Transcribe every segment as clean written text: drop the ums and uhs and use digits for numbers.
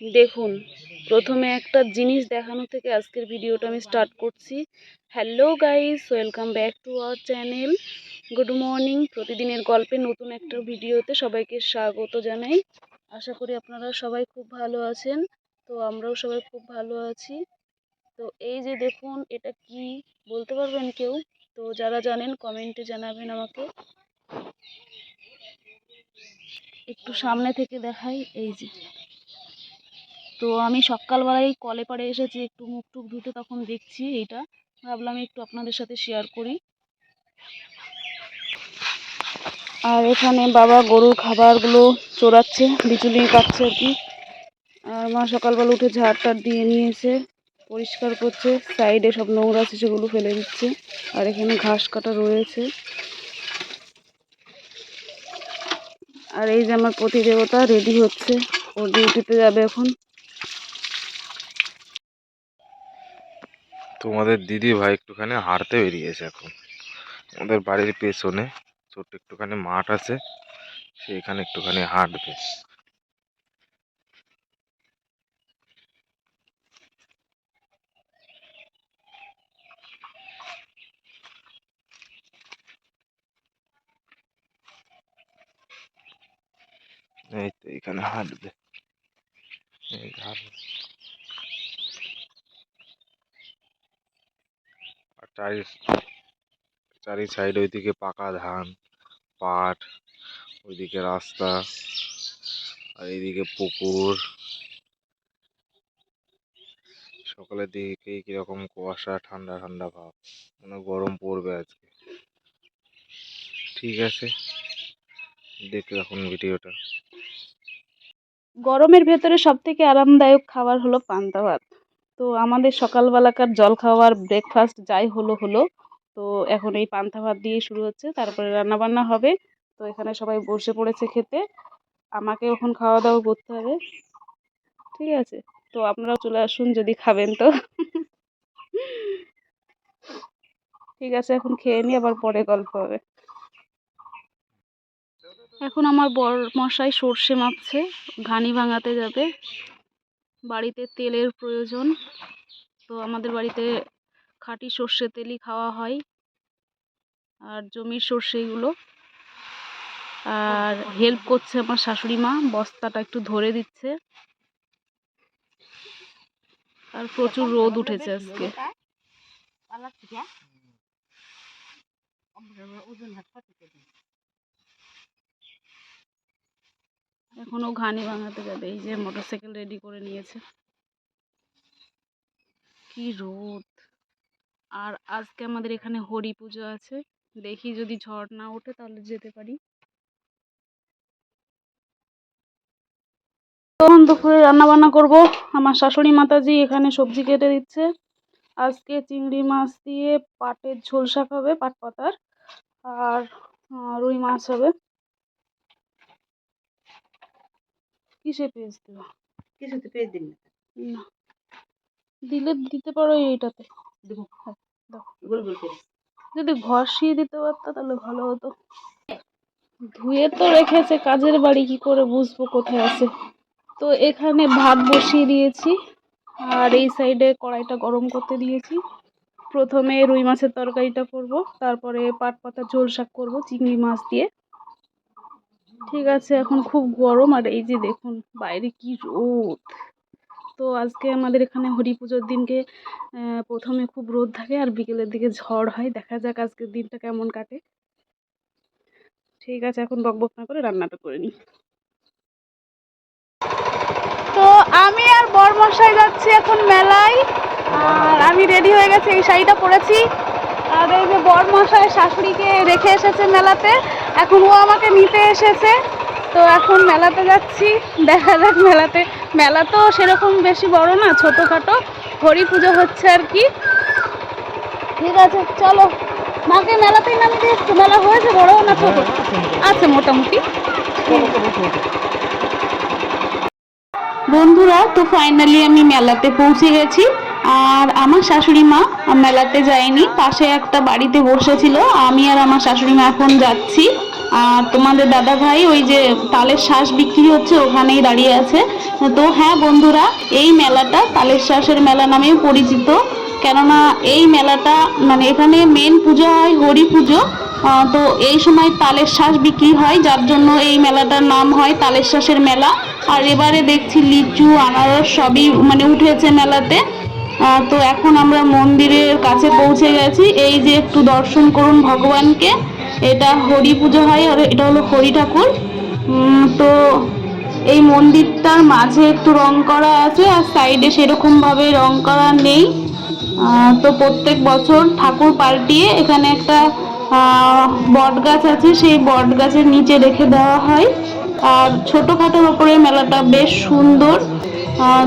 দেখুন, প্রথমে একটা জিনিস দেখানো থেকে আজকের ভিডিওটা আমি স্টার্ট করছি। Hello guys, welcome back to our channel. Good morning. প্রতিদিনের গল্পে নতুন একটা ভিডিওতে সবাইকে স্বাগত জানাই। আশা করি আপনারা সবাই খুব ভালো আছেন। তো আমরাও সবাই খুব ভালো আছি। তো এই যে দেখুন, এটা কি বলতে পারবেন কেউ? তো যারা জানেন কমেন্টে জানাবেন আমাকে। একটু সামনে থেকে দেখাই, এই যে। তো আমি সকালবেলায় কলে পাড়ে এসেছি একটু মুখ টুক ধুতে, তখন দেখছি এইটা, ভাবলাম একটু আপনাদের সাথে শেয়ার করি। আর এখানে বাবা গরুর খাবারগুলো চড়াচ্ছে, বিচুলি পাচ্ছে আর কি। আর মা সকালবেলা উঠে ঝাড় টাড় দিয়ে নিয়েছে, পরিষ্কার করছে, সাইডে সব নোংরা আছে সেগুলো ফেলে দিচ্ছে। আর এখানে ঘাস কাটা রয়েছে। আর এই যে আমার প্রতিদেবতা রেডি হচ্ছে, ওর ডিউটিতে যাবে এখন। তোমাদের দিদি ভাই একটুখানি হাঁটতে বেরিয়েছে এখন। আমাদের বাড়ির পেছনে ছোট্ট একটুখানি মাঠ আছে, সেইখানে একটুখানি হাঁটবে। এই তো এইখানে হাঁটবে, এই হাঁটবে। আর চারি সাইড ওইদিকে পাকা ধান, পাট, ওইদিকে রাস্তা, আর এইদিকে পুকুর। সকালের দিকে কিরকম কুয়াশা, ঠান্ডা ঠান্ডা ভাব, মানে গরম পড়বে আজকে। ঠিক আছে, দেখতে থাকুন ভিডিওটা। গরমের ভেতরে সব থেকে আরামদায়ক খাবার হলো পান্তা ভাত। তো আমাদের সকালবেলাকার জল খাওয়ার ব্রেকফাস্ট যাই হলো হলো, তো এখন এই পান্তা ভাত দিয়ে শুরু হচ্ছে, তারপরে রান্না বান্না হবে। তো এখানে সবাই বসে পড়েছে খেতে, আমাকে এখন খাওয়া দাওয়া করতে হবে। ঠিক আছে, তো আপনারাও চলে আসুন যদি খাবেন তো। ঠিক আছে, এখন খেয়ে নিই, আবার পরে গল্প হবে। এখন আমার বর মশাই সর্ষে মাখছে, ঘানি ভাঙাতে যাবে। বাড়িতে তেলের প্রয়োজন, তো আমাদের বাড়িতে খাঁটি সর্ষে তেলই খাওয়া হয়, আর জমির সর্ষেগুলো। আর হেল্প করছে আমার শাশুড়ি মা, বস্তাটা একটু ধরে দিচ্ছে। আর প্রচুর রোদ উঠেছে আজকে। এখনো ঘানি ভাঙাতে যাবে, এই যে মোটরসাইকেল রেডি করে নিয়েছে। কি রোদ! আর আজকে আমাদের এখানে হরি পুজো আছে, দেখি যদি ঝড় না ওঠে তাহলে যেতে পারি। তখন দুপুরে রান্না বান্না করব। আমার শাশুড়ি মাতাজি এখানে সবজি কেটে দিচ্ছে। আজকে চিংড়ি মাছ দিয়ে পাটের ঝোল শাক হবে, পাট পাতার। আর রুই মাছ হবে। কিসে পেঁয়াজ দেবো? কিছুতে পেঁয়াজ দিন না, দিলে দিতে পারো এইটাতে। দেবো, যদি ঘষিয়ে দিতে পারতো তাহলে ভালো হতো। ধুয়ে তো রেখেছে, কাজের বাড়ি কি করে বুঝবো কোথায় আছে। তো এখানে ভাত বসিয়ে দিয়েছি, আর এই সাইডে কড়াইটা গরম করতে দিয়েছি। প্রথমে রুই মাছের তরকারিটা করব, তারপরে পাট পাতা ঝোল শাক করব চিংড়ি মাছ দিয়ে। ঠিক আছে, এখন খুব গরম, আর এই যে দেখুন বাইরে কি রোদ। তো আজকে আমাদের এখানে হরি পুজোর দিনকে প্রথমে খুব রোদ থাকে আর বিকেলের দিকে ঝড় হয়। দেখা যাক আজকের দিনটা কেমন কাটে। ঠিক আছে, এখন বকবক না করে রান্নাটা করে নিই। তো আমি আর বরমশাই যাচ্ছি এখন মেলায়। আর আমি রেডি হয়ে গেছি, এই শাড়িটা পরেছি। আর এই যে বরমশাই শাশুড়িকে রেখে এসেছে মেলাতে, এখন ও আমাকে নিতে এসেছে। তো এখন মেলাতে যাচ্ছি, দেখা যাক মেলাতে। মেলা তো সেরকম বেশি বড় না, ছোটোখাটো হরি পুজো হচ্ছে আর কি। ঠিক আছে চলো, মাকে মেলাতেই নামিয়ে দিয়ে এসছো। মেলা হয়েছে বড় না ছোট? আচ্ছা, মোটামুটি। বন্ধুরা, তো ফাইনালি আমি মেলাতে পৌঁছে গেছি। আর আমার শাশুড়ি মা মেলাতে যায়নি, পাশে একটা বাড়িতে বসেছিল। আমি আর আমার শাশুড়ি মা এখন যাচ্ছি। আর তোমাদের দাদা ভাই ওই যে তালের শ্বাস বিক্রি হচ্ছে ওখানেই দাঁড়িয়ে আছে। তো হ্যাঁ বন্ধুরা, এই মেলাটা তালের শ্বাসের মেলা নামেও পরিচিত, কেননা এই মেলাটা মানে এখানে মেন পুজো হয় হরি পুজো। তো এই সময় তালের শ্বাস বিক্রি হয়, যার জন্য এই মেলাটার নাম হয় তালের শ্বাসের মেলা। আর এবারে দেখছি লিচু আনারস সবই মানে উঠেছে মেলাতে। তো এখন আমরা মন্দিরের কাছে পৌঁছে গেছি, এই যে একটু দর্শন করুন ভগবানকে। এটা হরি পুজো হয় আর এটা হলো হরি ঠাকুর। তো এই মন্দিরটার মাঝে একটু রং করা আছে আর সাইডে সেরকম ভাবে রং করা নেই। তো প্রত্যেক বছর ঠাকুর পাল্টিয়ে এখানে একটা বট গাছ আছে, সেই বট গাছের নিচে রেখে দেওয়া হয়। আর ছোটখাটোর ওপরে মেলাটা বেশ সুন্দর।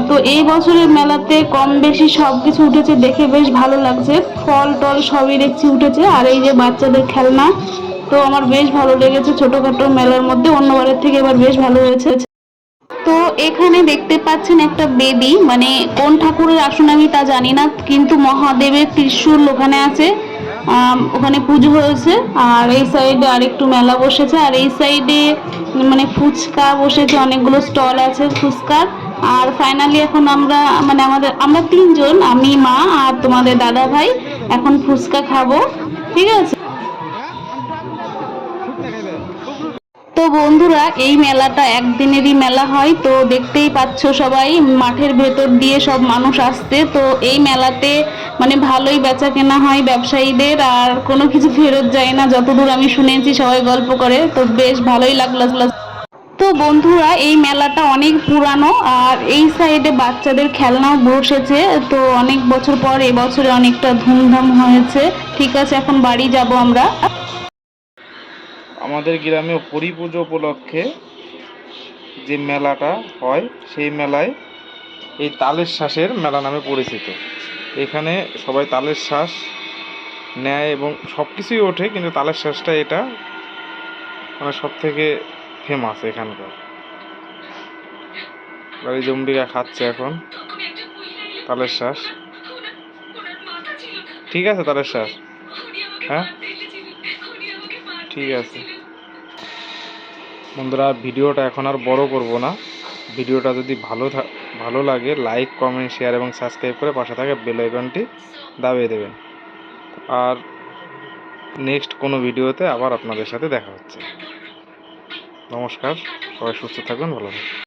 তো এই বছরের মেলাতে কম বেশি সব কিছু উঠেছে, দেখে বেশ ভালো লাগছে। ফল টল সবই দেখছি উঠেছে, আর এই যে বাচ্চাদের খেলনা, তো আমার বেশ ভালো লেগেছে ছোটখাটো মেলার মধ্যে, অন্যবারের থেকে এবার বেশ ভালো হয়েছে। তো এখানে দেখতে পাচ্ছেন একটা বেদি, মানে কোন ঠাকুরের আসন আমি তা জানি না, কিন্তু মহাদেবের ত্রিশূল ওখানে আছে। ওখানে পুজো হয়েছে। আর এই সাইডে আরেকটু মেলা বসেছে, আর এই সাইডে মানে ফুচকা বসেছে, অনেকগুলো স্টল আছে ফুচকার। আর ফাইনালি এখন আমরা আমরা তিনজন, আমি মা আর তোমাদের দাদা ভাই এখন ফুচকা খাবো, ঠিক আছে। তো বন্ধুরা, এই মেলাটা একদিনেরই মেলা হয়, তো দেখতেই পাচ্ছ সবাই মাঠের ভেতর দিয়ে সব মানুষ আসছে। তো এই মেলাতে মানে ভালোই বেচা কেনা হয় ব্যবসায়ীদের, আর কোনো কিছু ফেরত যায় না যতদূর আমি শুনেছি, সবাই গল্প করে, তো বেশ ভালোই লাগলো। তো বন্ধুরা, এই মেলাটা অনেক পুরানো, আর এই সাইডে বাচ্চাদের খেলনাও বসেছে। তো অনেক বছর পর এবছরে অনেকটা ধুমধাম হয়েছে। ঠিক আছে, এখন বাড়ি যাব আমরা। আমাদের গ্রামে হরি পুজো উপলক্ষে যে মেলাটা হয়, সেই মেলায় এই তালের শ্বাসের মেলা নামে পরিচিত। এখানে সবাই তালের শ্বাস নেয় এবং সব কিছুই ওঠে, কিন্তু তালের শ্বাসটা এটা মানে সব থেকে ফেমাস এখানকার। বাড়ি জম্বিকা খাচ্ছে এখন তালের শ্বাস। ঠিক আছে, তালের শ্বাস, হ্যাঁ ঠিক আছে। বন্ধুরা, ভিডিওটা এখন আর বড় করব না। ভিডিওটা যদি ভালো লাগে লাইক কমেন্ট শেয়ার এবং সাবস্ক্রাইব করে পাশে থাকা বেল আইকনটি দাবিয়ে দেবেন। আর নেক্সট কোনো ভিডিওতে আবার আপনাদের সাথে দেখা হচ্ছে। নমস্কার, সবাই সুস্থ থাকবেন, ভালো থাকবেন।